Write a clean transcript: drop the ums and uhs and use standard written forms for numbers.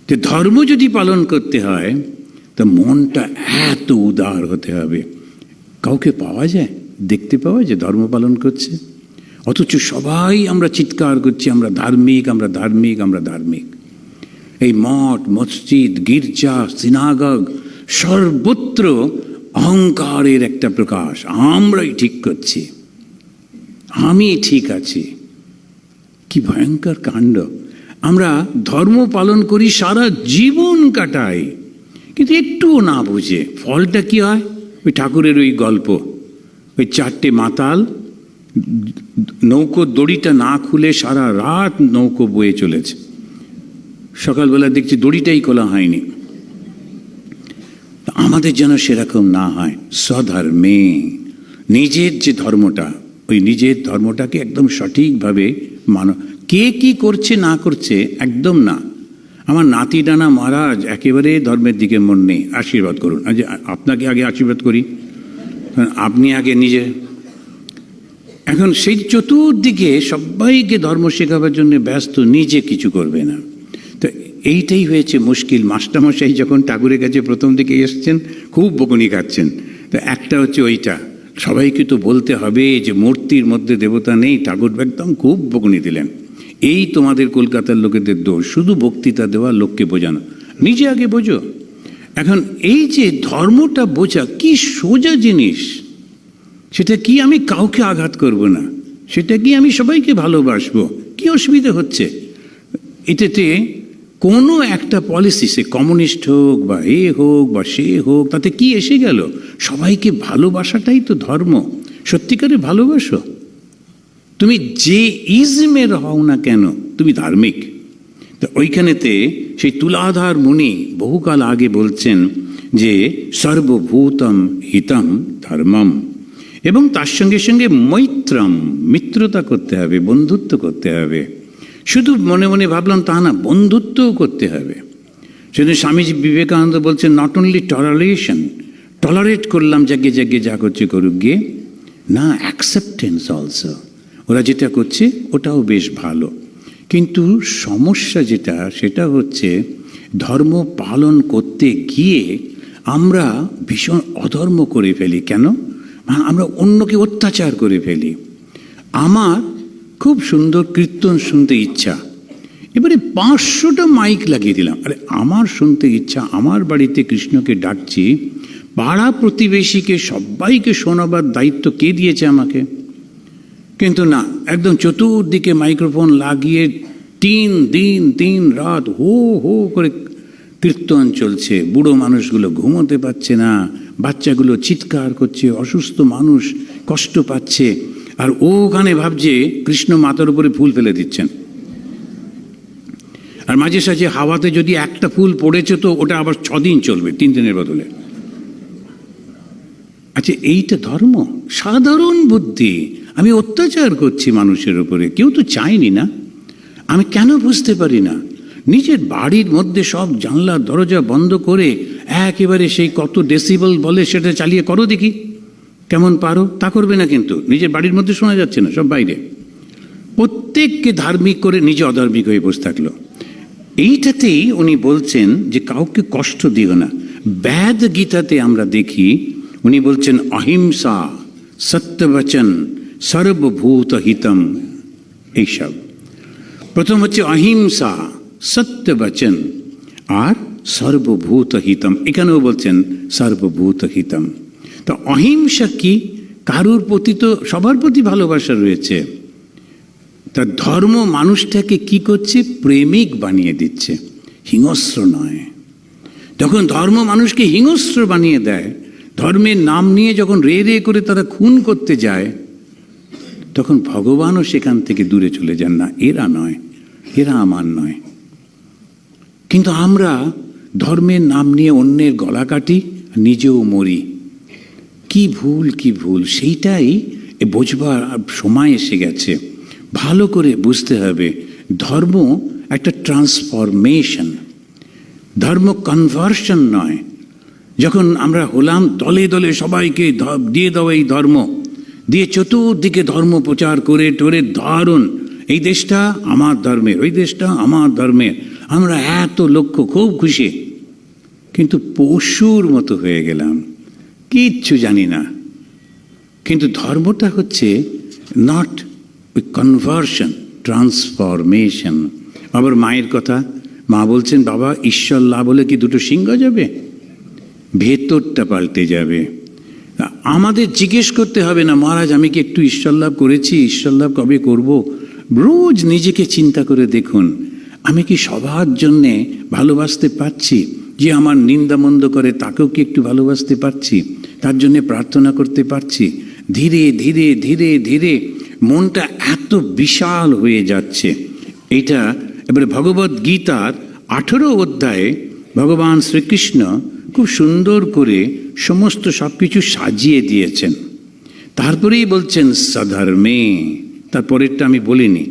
যে ধর্ম যদি পালন করতে হয় তা মনটা এত উদার হতে হবে। কাউকে পাওয়া যায়, দেখতে পাওয়া যায় ধর্ম পালন করছে? অথচ সবাই আমরা চিৎকার করছি আমরা ধার্মিক, আমরা ধার্মিক, আমরা ধার্মিক। এই মঠ, মসজিদ, গির্জা, সিনাগগ সর্বত্র অহংকারের একটা প্রকাশ। আমরাই ঠিক করছি, আমি ঠিক আছি। কি ভয়ঙ্কর কাণ্ড! আমরা ধর্ম পালন করি, সারা জীবন কাটাই, কিন্তু একটুও না বুঝে ফলটা কি হয়? ওই ঠাকুরের ওই গল্প, ওই চারটে মাতাল নৌকো দড়িটা না খুলে সারা রাত নৌকো বয়ে চলেছে। সকালবেলা দেখছি দড়িটাই খোলা হয়নি। আমাদের যেন সেরকম না হয়। স্বধর্মে, নিজের যে ধর্মটা, ওই নিজের ধর্মটাকে একদম সঠিকভাবে মানো। কে কি করছে না করছে একদম না। আমার নাতি ডানা মহারাজ একেবারে ধর্মের দিকে মন নেই, আশীর্বাদ করুন। আজ আপনাকে আগে আশীর্বাদ করি, আপনি আগে নিজে। এখন সেই চতুর্দিকে সবাইকে ধর্ম শেখাবার জন্য ব্যস্ত, নিজে কিছু করবে না। তো এইটাই হয়েছে মুশকিল। মাস্টারমশাই যখন ঠাকুরের কাছে প্রথম দিকে এসছেন খুব বকুনি খাচ্ছেন। তো একটা হচ্ছে ওইটা, সবাইকে তো বলতে হবে যে মূর্তির মধ্যে দেবতা নেই। ঠাকুর একদম খুব বকুনি দিলেন। এই তোমাদের কলকাতার লোকেদের দোষ, শুধু বক্তৃতা দেওয়া, লোককে বোঝানো, নিজে আগে বোঝো। এখন এই যে ধর্মটা বোঝা কি সোজা জিনিস, সেটা কি আমি কাউকে আঘাত করব না, সেটা কি আমি সবাইকে ভালোবাসবো, কি অসুবিধা হচ্ছে এটাতে? কোনো একটা পলিসি, সে কমিউনিস্ট হোক বা এ হোক বা সে হোক, তাতে কি এসে গেল? সবাইকে ভালোবাসাটাই তো ধর্ম। সত্যিকারে ভালোবাসো, তুমি যে ইজমের হও না কেন, তুমি ধার্মিক। তো ওইখানেতে সেই তুলাধার মুনি বহুকাল আগে বলছেন যে সর্বভূতম হিতম ধর্মম, এবং তার সঙ্গে সঙ্গে মৈত্রম, মিত্রতা করতে হবে, বন্ধুত্ব করতে হবে। শুধু মনে মনে ভাবলাম তা না, বন্ধুত্বও করতে হবে। সেদিন স্বামীজি বিবেকানন্দ বলছেন নট অনলি টলারেশন, টলারেট করলাম জাগে জাগে যা করছে করুক গিয়ে, না, অ্যাকসেপ্টেন্স অলসো। ওরা যেটা করছে ওটাও বেশ ভালো, কিন্তু সমস্যা যেটা সেটা হচ্ছে ধর্ম পালন করতে গিয়ে আমরা ভীষণ অধর্ম করে ফেলি। কেন? আমরা অন্যকে অত্যাচার করে ফেলি। আমার খুব সুন্দর কীর্তন শুনতে ইচ্ছা, এবারে 500টা মাইক লাগিয়ে দিলাম। আরে আমার শুনতে ইচ্ছা, আমার বাড়িতে কৃষ্ণকে ডাকছি, পাড়া প্রতিবেশীকে সবাইকে শোনাবার দায়িত্ব কে দিয়েছে আমাকে? কিন্তু না, একদম চতুর্দিকে মাইক্রোফোন লাগিয়ে 3 দিন 3 রাত হো হো করে কীর্তন চলছে। বুড়ো মানুষগুলো ঘুমোতে পারছে না, বাচ্চাগুলো চিৎকার করছে, অসুস্থ মানুষ কষ্ট পাচ্ছে, আর ওখানে ভাবছে কৃষ্ণ মাথার উপরে ফুল ফেলে দিচ্ছেন। আর মাঝে সাঝে হাওয়াতে যদি একটা ফুল পড়েছে তো ওটা আবার 6 দিন চলবে, 3 দিনের বদলে। আচ্ছা, এইটা ধর্ম? সাধারণ বুদ্ধি। আমি অত্যাচার করছি মানুষের উপরে, কেউ তো চাইনি না। আমি কেন বুঝতে পারি না? নিজের বাড়ির মধ্যে সব জানলা দরজা বন্ধ করে একেবারে সেই কত ডেসিবেল বলে সেটা চালিয়ে করো দেখি কেমন পারো। তা করবে না, কিন্তু নিজের বাড়ির মধ্যে শোনা যাচ্ছে না, সব বাইরে। প্রত্যেককে ধার্মিক করে নিজে অধার্মিক হয়ে বসে থাকলো। এইটাতেই উনি বলছেন যে কাউকে কষ্ট দিও না। বেদ গীতাতে আমরা দেখি উনি বলছেন অহিংসা, সত্যবচন, সর্বভূত হিতম। এইসব প্রথম হচ্ছে অহিংসা, সত্যবচন আর সর্বভূত হিতম। এখানেও বলছেন সর্বভূত হিতম। তো অহিংসা কি? কারুর প্রতি তো সবার প্রতি ভালোবাসা রয়েছে। তা ধর্ম মানুষটাকে কি করছে? প্রেমিক বানিয়ে দিচ্ছে, হিংস্র নয়। যখন ধর্ম মানুষকে হিংস্র বানিয়ে দেয়, ধর্মের নাম নিয়ে যখন রে রে করে তারা খুন করতে যায়, তখন ভগবানও সেখান থেকে দূরে চলে যান। না, এরা নয়, এরা আমার নয়। কিন্তু আমরা ধর্মের নাম নিয়ে অন্যের গলা কাটি, নিজেও মরি। কি ভুল, কি ভুল! সেইটাই বোঝবার সময় এসে গেছে। ভালো করে বুঝতে হবে ধর্ম একটা ট্রান্সফরমেশন, ধর্ম কনভার্সন নয়। যখন আমরা হলাম দলে দলে সবাইকে দিয়ে দাও এই ধর্ম, দিয়ে চতুর্দিকে ধর্ম প্রচার করে টোরে দারুণ, এই দেশটা আমার ধর্মের, ওই দেশটা আমার ধর্মের, আমরা এত লক্ষ্য, খুব খুশি, কিন্তু পশুর মতো হয়ে গেলাম, কিচ্ছু জানি না। কিন্তু ধর্মটা হচ্ছে নট কনভার্সন, ট্রান্সফরমেশন। আবার মায়ের কথা, মা বলছেন বাবা ঈশ্বর লাভ হলে কি দুটো সিংহ যাবে? ভেতরটা পাল্টে যাবে। আমাদের জিজ্ঞেস করতে হবে না মহারাজ আমি কি একটু ঈশ্বর লাভ করেছি, ঈশ্বর লাভ কবে করব? রোজ নিজেকে চিন্তা করে দেখুন, আমি কি সবার জন্যে ভালোবাসতে পারছি? যে আমার নিন্দামন্দ করে তাকেও কি একটু ভালোবাসতে পারছি? তার জন্যে প্রার্থনা করতে পারছি? ধীরে ধীরে ধীরে ধীরে মনটা এত বিশাল হয়ে যাচ্ছে। এটা এবারে ভগবদ গীতার 18 অধ্যায়ে ভগবান শ্রীকৃষ্ণ খুব সুন্দর করে সমস্ত সব কিছু সাজিয়ে দিয়েছেন। তারপরেই বলছেন সধর্মে, তারপরেরটা আমি বলিনি,